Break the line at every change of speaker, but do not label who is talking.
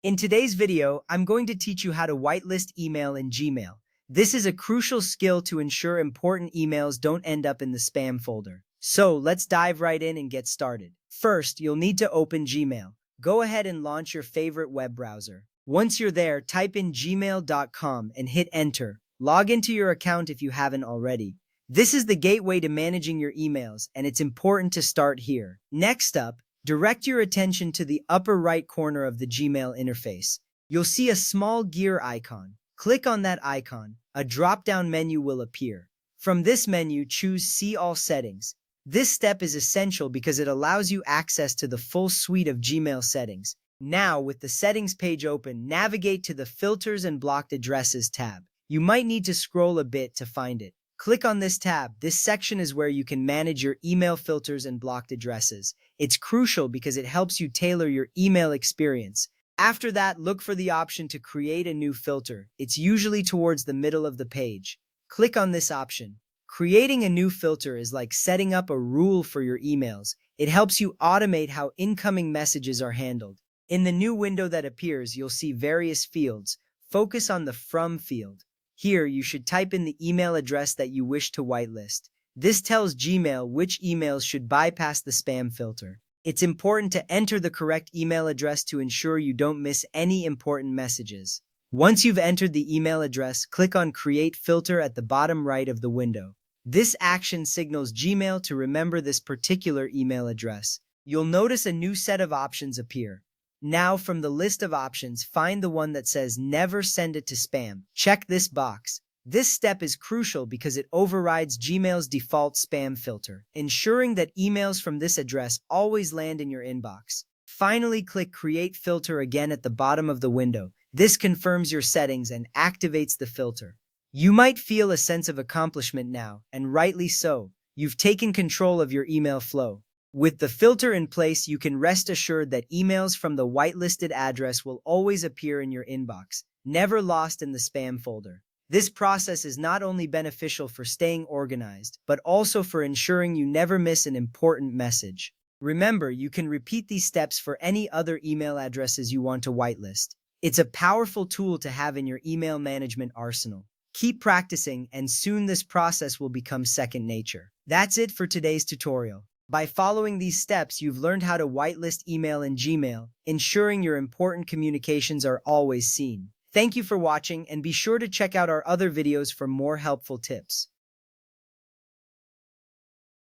In today's video, I'm going to teach you how to whitelist email in Gmail. This is a crucial skill to ensure important emails don't end up in the spam folder. So let's dive right in and get started. First, you'll need to open Gmail. Go ahead and launch your favorite web browser. Once you're there, type in gmail.com and hit enter. Log into your account if you haven't already. This is the gateway to managing your emails, and it's important to start here. Next up, direct your attention to the upper right corner of the Gmail interface. You'll see a small gear icon. Click on that icon. A drop-down menu will appear. From this menu, choose See All Settings. This step is essential because it allows you access to the full suite of Gmail settings. Now, with the settings page open, navigate to the Filters and Blocked Addresses tab. You might need to scroll a bit to find it. Click on this tab. This section is where you can manage your email filters and blocked addresses. It's crucial because it helps you tailor your email experience. After that, look for the option to create a new filter. It's usually towards the middle of the page. Click on this option. Creating a new filter is like setting up a rule for your emails. It helps you automate how incoming messages are handled. In the new window that appears, you'll see various fields. Focus on the From field. Here, you should type in the email address that you wish to whitelist. This tells Gmail which emails should bypass the spam filter. It's important to enter the correct email address to ensure you don't miss any important messages. Once you've entered the email address, click on Create Filter at the bottom right of the window. This action signals Gmail to remember this particular email address. You'll notice a new set of options appear. Now, from the list of options, find the one that says Never Send It to Spam. Check this box. This step is crucial because it overrides Gmail's default spam filter, ensuring that emails from this address always land in your inbox. Finally, click Create Filter again at the bottom of the window. This confirms your settings and activates the filter. You might feel a sense of accomplishment now, and rightly so. You've taken control of your email flow. With the filter in place, you can rest assured that emails from the whitelisted address will always appear in your inbox, never lost in the spam folder. This process is not only beneficial for staying organized, but also for ensuring you never miss an important message. Remember, you can repeat these steps for any other email addresses you want to whitelist. It's a powerful tool to have in your email management arsenal. Keep practicing, and soon this process will become second nature. That's it for today's tutorial. By following these steps, you've learned how to whitelist email in Gmail, ensuring your important communications are always seen. Thank you for watching, and be sure to check out our other videos for more helpful tips.